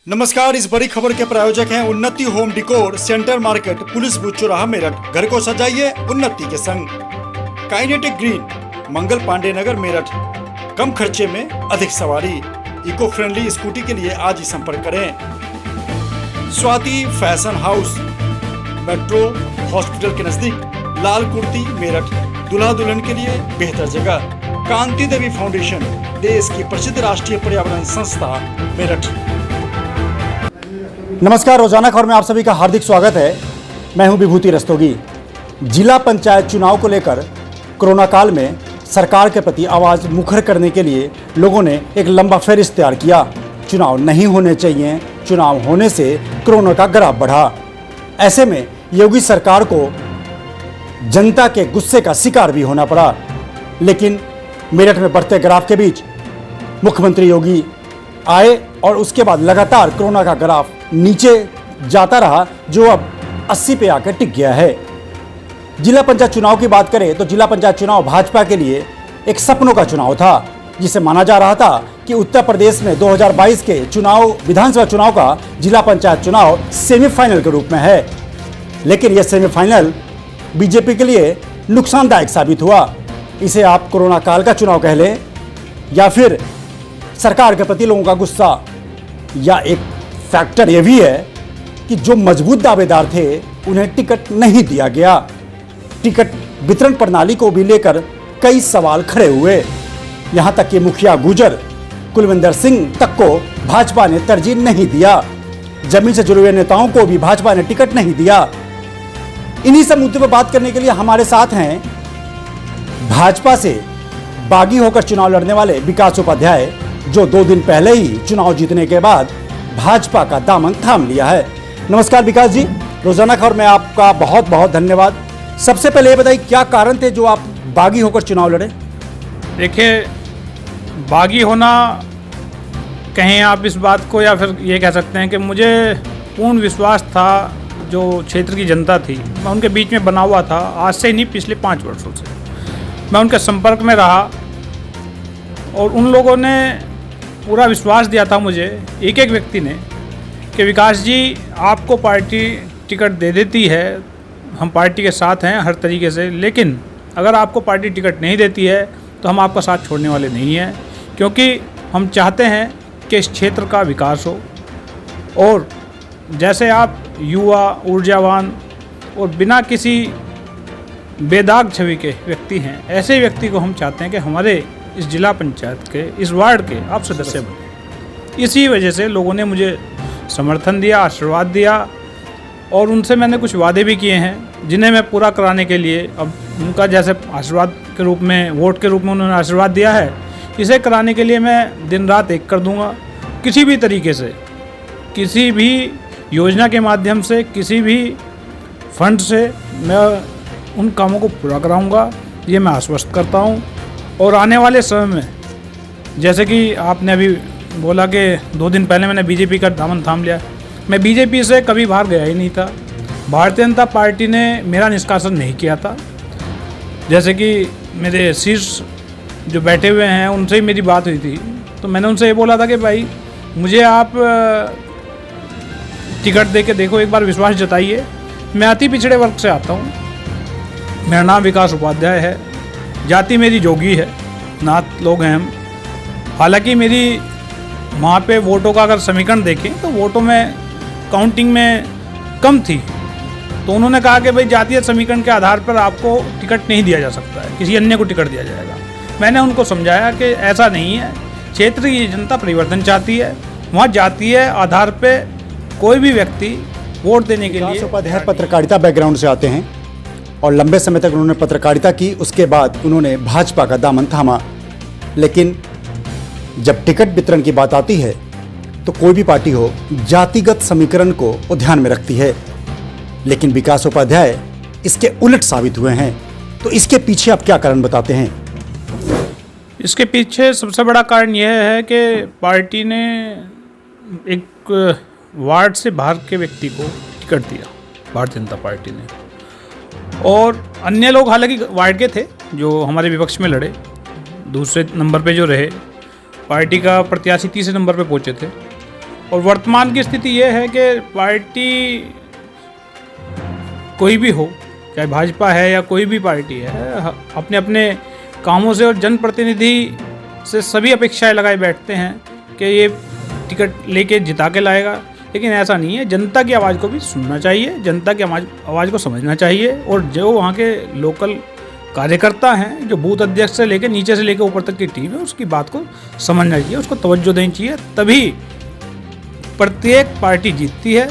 नमस्कार। इस बड़ी खबर के प्रायोजक हैं उन्नति home डिकोर, centre market, police booth चौराहा, मेरठ। घर को सजाइए उन्नति के संग। काइनेटिक ग्रीन, मंगल पांडे नगर, मेरठ। कम खर्चे में अधिक सवारी, इको फ्रेंडली स्कूटी के लिए आज ही संपर्क करें। Swati fashion house, metro hospital के नजदीक, लाल कुर्ती, मेरठ। दुल्हा दुल्हन के लिए बेहतर जगह। कांति देवी फाउंडेशन, देश की प्रसिद्ध राष्ट्रीय पर्यावरण संस्था, मेरठ। नमस्कार, रोजाना खबर में आप सभी का हार्दिक स्वागत है। मैं हूं विभूति रस्तोगी। जिला पंचायत चुनाव को लेकर कोरोना काल में सरकार के प्रति आवाज़ मुखर करने के लिए लोगों ने एक लंबा फहरिस्त तैयार किया। चुनाव नहीं होने चाहिए, चुनाव होने से कोरोना का ग्राफ बढ़ा। ऐसे में योगी सरकार को जनता के गुस्से का शिकार भी होना पड़ा। लेकिन मेरठ में बढ़ते ग्राफ के बीच मुख्यमंत्री योगी आए और उसके बाद लगातार कोरोना का ग्राफ नीचे जाता रहा, जो अब 80 पे आकर टिक गया है। जिला पंचायत चुनाव की बात करें तो जिला पंचायत चुनाव भाजपा के लिए एक सपनों का चुनाव था, जिसे माना जा रहा था कि उत्तर प्रदेश में 2022 के चुनाव, विधानसभा चुनाव का जिला पंचायत चुनाव सेमीफाइनल के रूप में है। लेकिन यह सेमीफाइनल बीजेपी के लिए नुकसानदायक साबित हुआ। इसे आप कोरोना काल का चुनाव कह लें या फिर सरकार के प्रति लोगों का गुस्सा, या एक फैक्टर यह भी है कि जो मजबूत दावेदार थे उन्हें टिकट नहीं दिया गया। टिकट वितरण प्रणाली को भी लेकर कई सवाल खड़े हुए। यहां तक कि मुखिया गुजर कुलविंदर सिंह तक को भाजपा ने तरजीह नहीं दिया। जमीन से जुड़े हुए नेताओं को भी भाजपा ने टिकट नहीं दिया। इन्हीं सब मुद्दों पर बात करने के लिए हमारे साथ हैं भाजपा से बागी होकर चुनाव लड़ने वाले विकास उपाध्याय, जो 2 दिन पहले ही चुनाव जीतने के बाद भाजपा का दामन थाम लिया है। नमस्कार विकास जी, रोजाना खबर में आपका बहुत बहुत धन्यवाद। सबसे पहले ये बताइए, क्या कारण थे जो आप बागी होकर चुनाव लड़े? देखिए, बागी होना कहें आप इस बात को, या फिर ये कह सकते हैं कि मुझे पूर्ण विश्वास था जो क्षेत्र की जनता थी, मैं उनके बीच में बना हुआ था। आज से नहीं, पिछले 5 वर्षों से मैं उनके संपर्क में रहा और उन लोगों ने पूरा विश्वास दिया था मुझे, एक एक व्यक्ति ने, कि विकास जी आपको पार्टी टिकट दे देती है, हम पार्टी के साथ हैं हर तरीके से, लेकिन अगर आपको पार्टी टिकट नहीं देती है तो हम आपका साथ छोड़ने वाले नहीं हैं, क्योंकि हम चाहते हैं कि इस क्षेत्र का विकास हो। और जैसे आप युवा, ऊर्जावान और बिना किसी बेदाग छवि के व्यक्ति हैं, ऐसे व्यक्ति को हम चाहते हैं कि हमारे इस जिला पंचायत के, इस वार्ड के आप सदस्य बने। इसी वजह से लोगों ने मुझे समर्थन दिया, आशीर्वाद दिया, और उनसे मैंने कुछ वादे भी किए हैं जिन्हें मैं पूरा कराने के लिए, अब उनका जैसे आशीर्वाद के रूप में, वोट के रूप में उन्होंने आशीर्वाद दिया है, इसे कराने के लिए मैं दिन रात एक कर दूंगा। किसी भी तरीके से, किसी भी योजना के माध्यम से, किसी भी फंड से मैं उन कामों को पूरा कराऊंगा, ये मैं आश्वस्त करता हूं। और आने वाले समय में, जैसे कि आपने अभी बोला कि 2 दिन पहले मैंने बीजेपी का दामन थाम लिया, मैं बीजेपी से कभी बाहर गया ही नहीं था। भारतीय जनता पार्टी ने मेरा निष्कासन नहीं किया था। जैसे कि मेरे शीर्ष जो बैठे हुए हैं उनसे ही मेरी बात हुई थी, तो मैंने उनसे ये बोला था कि भाई मुझे आप टिकट दे के देखो, एक बार विश्वास जताइए। मैं अति पिछड़े वर्ग से आता हूँ, मेरा नाम विकास उपाध्याय है, जाति मेरी जोगी है, नाथ लोग हैं हम। हालांकि मेरी वहाँ पे वोटों का अगर समीकरण देखें तो वोटों में, काउंटिंग में कम थी, तो उन्होंने कहा कि भाई जातीय समीकरण के आधार पर आपको टिकट नहीं दिया जा सकता है, किसी अन्य को टिकट दिया जाएगा। मैंने उनको समझाया कि ऐसा नहीं है, क्षेत्र की जनता परिवर्तन चाहती है, वहाँ जातीय आधार पर कोई भी व्यक्ति वोट देने के लिए। उपाध्याय पत्रकारिता बैकग्राउंड से आते हैं और लंबे समय तक उन्होंने पत्रकारिता की, उसके बाद उन्होंने भाजपा का दामन थामा। लेकिन जब टिकट वितरण की बात आती है तो कोई भी पार्टी हो, जातिगत समीकरण को वो ध्यान में रखती है। लेकिन विकास उपाध्याय इसके उलट साबित हुए हैं। तो इसके पीछे आप क्या कारण बताते हैं? इसके पीछे सबसे बड़ा कारण यह है कि पार्टी ने एक वार्ड से बाहर के व्यक्ति को टिकट दिया, भारतीय जनता पार्टी ने। और अन्य लोग हालांकि वार्ड के थे जो हमारे विपक्ष में लड़े, दूसरे नंबर पे जो रहे, पार्टी का प्रत्याशी तीसरे नंबर पे पहुंचे थे। और वर्तमान की स्थिति ये है कि पार्टी कोई भी हो, चाहे भाजपा है या कोई भी पार्टी है, अपने अपने कामों से और जनप्रतिनिधि से सभी अपेक्षाएं लगाए बैठते हैं कि ये टिकट लेके जिता के लाएगा, लेकिन ऐसा नहीं है। जनता की आवाज़ को भी सुनना चाहिए, जनता की आवाज़ को समझना चाहिए, और जो वहाँ के लोकल कार्यकर्ता हैं, जो बूथ अध्यक्ष से लेकर नीचे से लेकर ऊपर तक की टीम है, उसकी बात को समझना चाहिए, उसको तवज्जो देनी चाहिए। तभी प्रत्येक पार्टी जीतती है,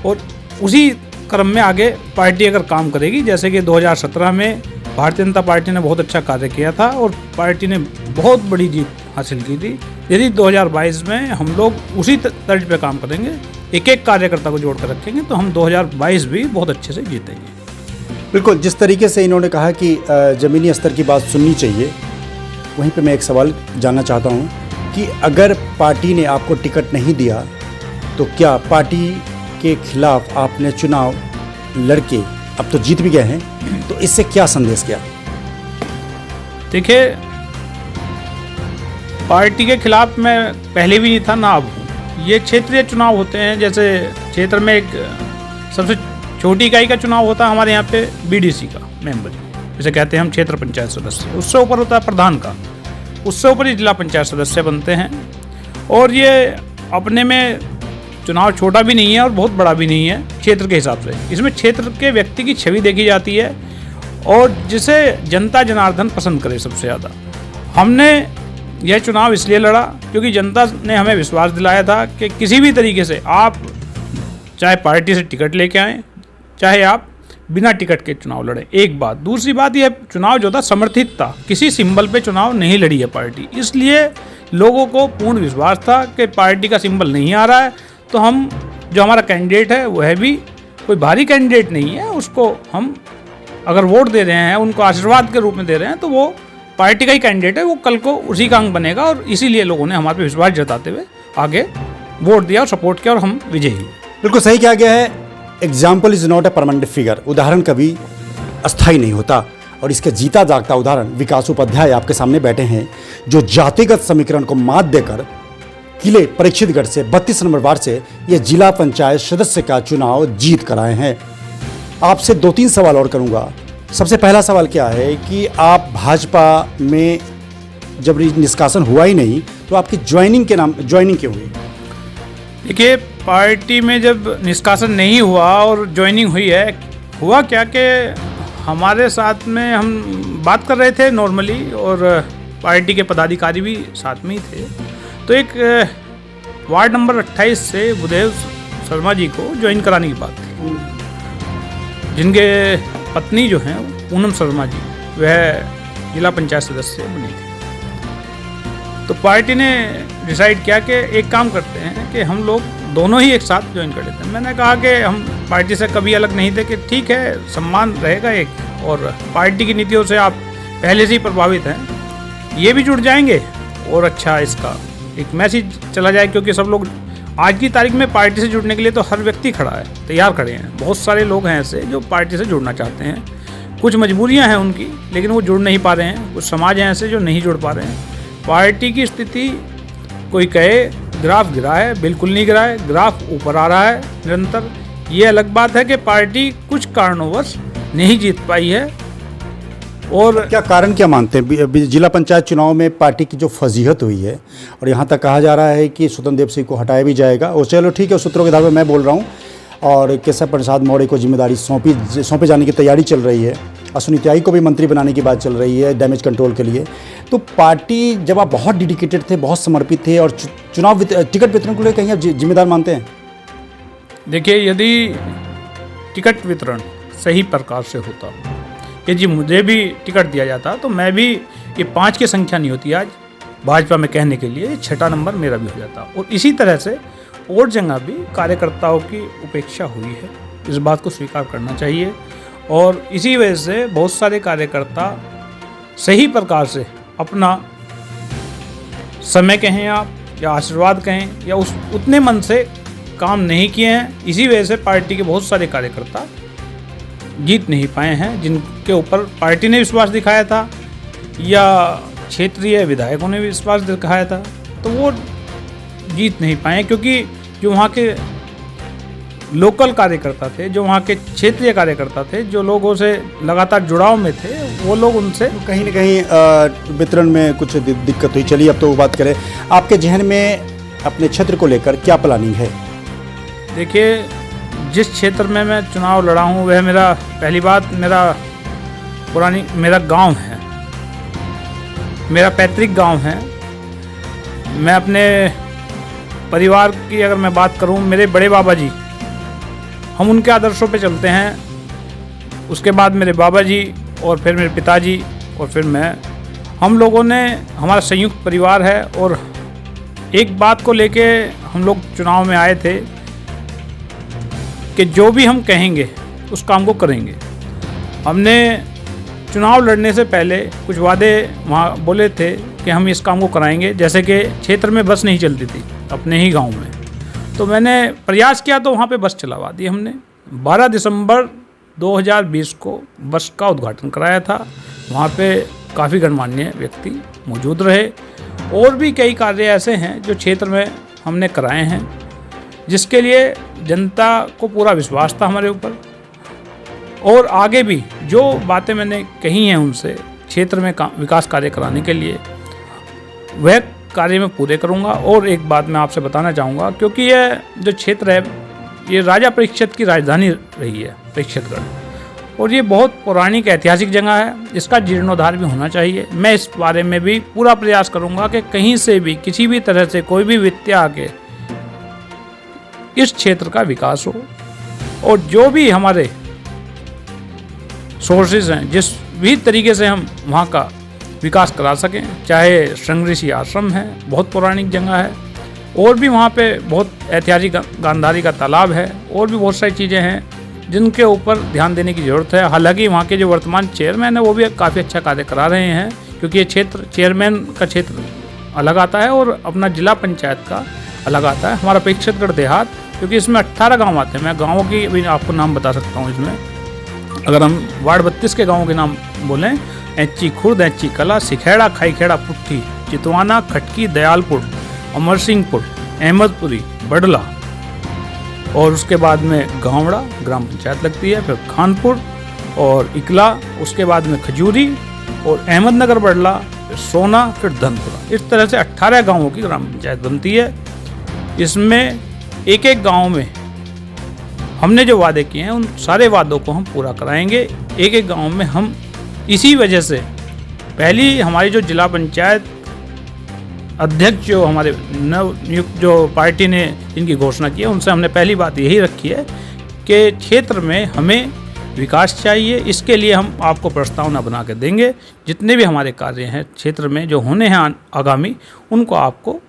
और उसी क्रम में आगे पार्टी अगर काम करेगी, जैसे कि 2017 में भारतीय जनता पार्टी ने बहुत अच्छा कार्य किया था और पार्टी ने बहुत बड़ी जीत हासिल की थी। यदि 2022 में हम लोग उसी तर्ज पे काम करेंगे, एक एक कार्यकर्ता को जोड़ कर रखेंगे, तो हम 2022 भी बहुत अच्छे से जीतेंगे। बिल्कुल, जिस तरीके से इन्होंने कहा कि ज़मीनी स्तर की बात सुननी चाहिए, वहीं पे मैं एक सवाल जानना चाहता हूँ कि अगर पार्टी ने आपको टिकट नहीं दिया तो क्या पार्टी के खिलाफ आपने चुनाव लड़के, अब तो जीत भी गए हैं, तो इससे क्या संदेश गया? देखिए, पार्टी के खिलाफ मैं पहले भी नहीं था, ना अब हूँ। ये क्षेत्रीय चुनाव होते हैं, जैसे क्षेत्र में एक सबसे छोटी इकाई का चुनाव होता है हमारे यहाँ पे बीडीसी का मेंबर, जिसे कहते हैं हम क्षेत्र पंचायत सदस्य। उससे ऊपर होता है प्रधान का, उससे ऊपर ही जिला पंचायत सदस्य बनते हैं। और ये अपने में चुनाव छोटा भी नहीं है और बहुत बड़ा भी नहीं है क्षेत्र के हिसाब से। इसमें क्षेत्र के व्यक्ति की छवि देखी जाती है और जिसे जनता जनार्दन पसंद करे सबसे ज़्यादा। हमने यह चुनाव इसलिए लड़ा क्योंकि जनता ने हमें विश्वास दिलाया था कि किसी भी तरीके से आप चाहे पार्टी से टिकट लेके आएँ, चाहे आप बिना टिकट के चुनाव लड़ें। एक बात। दूसरी बात, यह चुनाव जो था समर्थित था, किसी सिंबल पे चुनाव नहीं लड़ी है पार्टी, इसलिए लोगों को पूर्ण विश्वास था कि पार्टी का सिंबल नहीं आ रहा है, तो हम जो हमारा कैंडिडेट है वह भी कोई भारी कैंडिडेट नहीं है, उसको हम अगर वोट दे रहे हैं, उनको आशीर्वाद के रूप में दे रहे हैं, तो वो पार्टी का ही कैंडिडेट है, वो कल को उसी का अंग बनेगा। और इसीलिए लोगों ने हमारे पे विश्वास जताते हुए आगे वोट दिया और सपोर्ट किया और हम विजयी हुए। बिल्कुल सही कहा गया है, example is not a permanent figure. उदाहरण कभी अस्थायी नहीं होता, और इसके जीता जागता उदाहरण विकास उपाध्याय आपके सामने बैठे हैं, जो जातिगत समीकरण को मात देकर किले परीक्षितगढ़ से 32 नंबर वार्ड से ये जिला पंचायत सदस्य का चुनाव जीत कर आए हैं। आपसे 2-3 सवाल और करूंगा। सबसे पहला सवाल क्या है कि आप भाजपा में जब निष्कासन हुआ ही नहीं, तो आपकी ज्वाइनिंग क्यों हुई? देखिए, पार्टी में जब निष्कासन नहीं हुआ और ज्वाइनिंग हुई है, हुआ क्या कि हमारे साथ में हम बात कर रहे थे नॉर्मली, और पार्टी के पदाधिकारी भी साथ में ही थे। तो एक वार्ड नंबर 28 से बुदेव शर्मा जी को ज्वाइन कराने की बात थी, जिनके पत्नी जो हैं पूनम शर्मा जी, वह जिला पंचायत सदस्य बनी थी। तो पार्टी ने डिसाइड किया कि एक काम करते हैं कि हम लोग दोनों ही एक साथ ज्वाइन कर लेते हैं। मैंने कहा कि हम पार्टी से कभी अलग नहीं थे, कि ठीक है, सम्मान रहेगा एक, और पार्टी की नीतियों से आप पहले से ही प्रभावित हैं, ये भी जुड़ जाएंगे और अच्छा इसका एक मैसेज चला जाए, क्योंकि सब लोग आज की तारीख में पार्टी से जुड़ने के लिए तो हर व्यक्ति खड़ा है, तैयार खड़े हैं। बहुत सारे लोग हैं ऐसे जो पार्टी से जुड़ना चाहते हैं, कुछ मजबूरियां हैं उनकी, लेकिन वो जुड़ नहीं पा रहे हैं। कुछ समाज हैं ऐसे जो नहीं जुड़ पा रहे हैं। पार्टी की स्थिति, कोई कहे ग्राफ गिरा है, बिल्कुल नहीं गिरा है, ग्राफ ऊपर आ रहा है निरंतर। ये अलग बात है कि पार्टी कुछ कारणोंवश नहीं जीत पाई है। और क्या कारण क्या मानते हैं? जिला पंचायत चुनाव में पार्टी की जो फजीहत हुई है, और यहाँ तक कहा जा रहा है कि स्वतंत्र देव सिंह को हटाया भी जाएगा, और चलो ठीक है, सूत्रों के आधार पर मैं बोल रहा हूँ, और केशव प्रसाद मौर्य को जिम्मेदारी सौंपे जाने की तैयारी चल रही है, अश्विनी त्यागी को भी मंत्री बनाने की बात चल रही है डैमेज कंट्रोल के लिए। तो पार्टी, जब आप बहुत डेडिकेटेड थे, बहुत समर्पित थे, और चुनाव टिकट वितरण को लेकर कहीं आप जिम्मेदार मानते हैं? देखिए, यदि टिकट वितरण सही प्रकार से होता, यदि मुझे भी टिकट दिया जाता, तो मैं भी, ये 5 की संख्या नहीं होती आज भाजपा में कहने के लिए, 6ठा नंबर मेरा भी हो जाता। और इसी तरह से और जगह भी कार्यकर्ताओं की उपेक्षा हुई है, इस बात को स्वीकार करना चाहिए। और इसी वजह से बहुत सारे कार्यकर्ता सही प्रकार से अपना समय कहें आप, या आशीर्वाद कहें, या उतने मन से काम नहीं किए हैं। इसी वजह से पार्टी के बहुत सारे कार्यकर्ता जीत नहीं पाए हैं, जिनके ऊपर पार्टी ने विश्वास दिखाया था या क्षेत्रीय विधायकों ने विश्वास दिखाया था, तो वो जीत नहीं पाए। क्योंकि जो वहाँ के लोकल कार्यकर्ता थे, जो वहाँ के क्षेत्रीय कार्यकर्ता थे, जो लोगों से लगातार जुड़ाव में थे, वो लोग उनसे कहीं ना कहीं वितरण में कुछ दिक्कत हुई। चलिए अब तो वो बात करें, आपके जहन में अपने क्षेत्र को लेकर क्या प्लानिंग है? देखिए, जिस क्षेत्र में मैं चुनाव लड़ा हूँ वह मेरा, पहली बात, मेरा गांव है, मेरा पैतृक गांव है। मैं अपने परिवार की अगर मैं बात करूँ, मेरे बड़े बाबा जी, हम उनके आदर्शों पे चलते हैं। उसके बाद मेरे बाबा जी और फिर मेरे पिताजी और फिर मैं, हम लोगों ने, हमारा संयुक्त परिवार है और एक बात को लेके हम लोग चुनाव में आए थे कि जो भी हम कहेंगे उस काम को करेंगे। हमने चुनाव लड़ने से पहले कुछ वादे वहाँ बोले थे कि हम इस काम को कराएंगे, जैसे कि क्षेत्र में बस नहीं चलती थी अपने ही गांव में, तो मैंने प्रयास किया तो वहाँ पे बस चलवा दी हमने। 12 दिसंबर 2020 को बस का उद्घाटन कराया था। वहाँ पे काफ़ी गणमान्य व्यक्ति मौजूद रहे और भी कई कार्य ऐसे हैं जो क्षेत्र में हमने कराए हैं, जिसके लिए जनता को पूरा विश्वास था हमारे ऊपर। और आगे भी जो बातें मैंने कही हैं उनसे क्षेत्र में विकास कार्य कराने के लिए, वह कार्य मैं पूरे करूंगा। और एक बात मैं आपसे बताना चाहूँगा, क्योंकि यह जो क्षेत्र है ये राजा परीक्षित की राजधानी रही है, परीक्षितगढ़, और ये बहुत पौराणिक ऐतिहासिक जगह है, इसका जीर्णोद्धार भी होना चाहिए। मैं इस बारे में भी पूरा प्रयास करूंगा कि कहीं से भी किसी भी तरह से कोई भी वित्तीय आके इस क्षेत्र का विकास हो, और जो भी हमारे सोर्सेज हैं, जिस भी तरीके से हम वहाँ का विकास करा सकें, चाहे श्रृंग ऋषि आश्रम है, बहुत पौराणिक जगह है, और भी वहाँ पे बहुत ऐतिहासिक गांधारी का तालाब है, और भी बहुत सारी चीज़ें हैं जिनके ऊपर ध्यान देने की ज़रूरत है। हालांकि वहाँ के जो वर्तमान चेयरमैन है वो भी काफ़ी अच्छा कार्य करा रहे हैं, क्योंकि ये क्षेत्र, चेयरमैन का क्षेत्र अलग आता है और अपना जिला पंचायत का अलग आता है। हमारा परीक्षितगढ़ देहात, क्योंकि इसमें 18 गाँव आते हैं, मैं गाँवों की भी आपको नाम बता सकता हूँ इसमें। अगर हम वार्ड 32 के गाँवों के नाम बोलें, ऐची खुर्द, ऐची कला, सिखेड़ा, खाईखेड़ा, पुट्ठी, चितवाना, खटकी, दयालपुर, अमर सिंहपुर, अहमदपुरी, बडला, और उसके बाद में गांवड़ा ग्राम पंचायत लगती है, फिर खानपुर और इकला, उसके बाद में खजूरी और अहमदनगर बडला, फिर सोना, फिर धनपुरा। इस तरह से 18 गांवों की ग्राम पंचायत बनती है। इसमें एक एक गांव में हमने जो वादे किए हैं उन सारे वादों को हम पूरा कराएंगे। एक एक गांव में हम, इसी वजह से पहली हमारी जो जिला पंचायत अध्यक्ष जो हमारे नवनियुक्त जो पार्टी ने इनकी घोषणा की है, उनसे हमने पहली बात यही रखी है कि क्षेत्र में हमें विकास चाहिए। इसके लिए हम आपको प्रस्तावना बना के देंगे। जितने भी हमारे कार्य हैं क्षेत्र में जो होने हैं आगामी, उनको आपको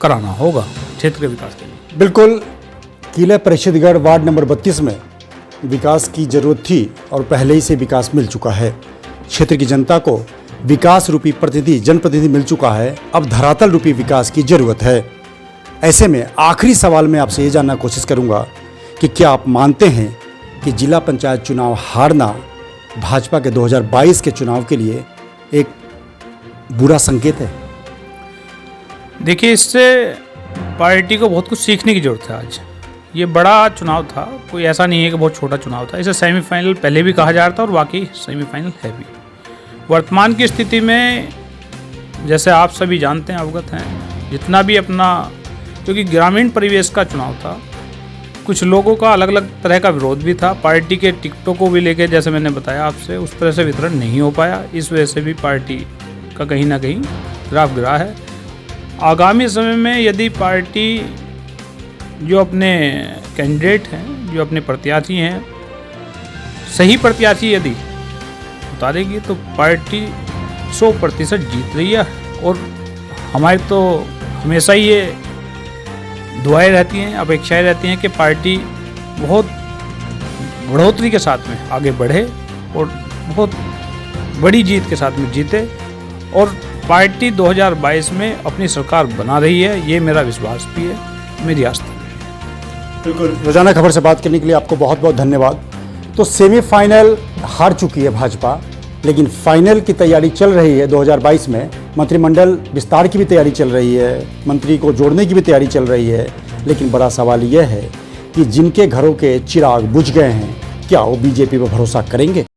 कराना होगा क्षेत्र के विकास के लिए। बिल्कुल, किला परीक्षितगढ़ वार्ड नंबर 32 में विकास की जरूरत थी और पहले ही से विकास मिल चुका है। क्षेत्र की जनता को विकास रूपी प्रतिनिधि, जनप्रतिनिधि मिल चुका है। अब धरातल रूपी विकास की जरूरत है। ऐसे में आखिरी सवाल मैं आपसे ये जानना कोशिश करूंगा कि क्या आप मानते हैं कि जिला पंचायत चुनाव हारना भाजपा के 2022 के चुनाव के लिए एक बुरा संकेत है? देखिए, इससे पार्टी को बहुत कुछ सीखने की जरूरत है। आज ये बड़ा चुनाव था, कोई ऐसा नहीं है कि बहुत छोटा चुनाव था। इसे सेमीफाइनल पहले भी कहा जा रहा था और वाकई सेमीफाइनल है भी। वर्तमान की स्थिति में, जैसे आप सभी जानते हैं, अवगत हैं, जितना भी अपना, क्योंकि ग्रामीण परिवेश का चुनाव था, कुछ लोगों का अलग अलग तरह का विरोध भी था। पार्टी के टिकटों को भी लेकर, जैसे मैंने बताया आपसे, उस तरह से वितरण नहीं हो पाया। इस वजह से भी पार्टी का कहीं ना कहीं ग्राफ गिरा है। आगामी समय में यदि पार्टी जो अपने कैंडिडेट हैं, जो अपने प्रत्याशी हैं, सही प्रत्याशी यदि उतारेगी तो पार्टी 100% जीत रही है। और हमारी तो हमेशा ही ये दुआएं रहती हैं, अपेक्षाएं रहती हैं कि पार्टी बहुत बढ़ोतरी के साथ में आगे बढ़े और बहुत बड़ी जीत के साथ में जीते। और पार्टी 2022 में अपनी सरकार बना रही है, ये मेरा विश्वास भी है, मेरी आस्था भी है। बिल्कुल, रोजाना खबर से बात करने के लिए आपको बहुत बहुत धन्यवाद। तो सेमीफाइनल हार चुकी है भाजपा, लेकिन फाइनल की तैयारी चल रही है 2022 में। मंत्रिमंडल विस्तार की भी तैयारी चल रही है, मंत्री को जोड़ने की भी तैयारी चल रही है, लेकिन बड़ा सवाल यह है कि जिनके घरों के चिराग बुझ गए हैं, क्या वो बीजेपी पर भरोसा करेंगे?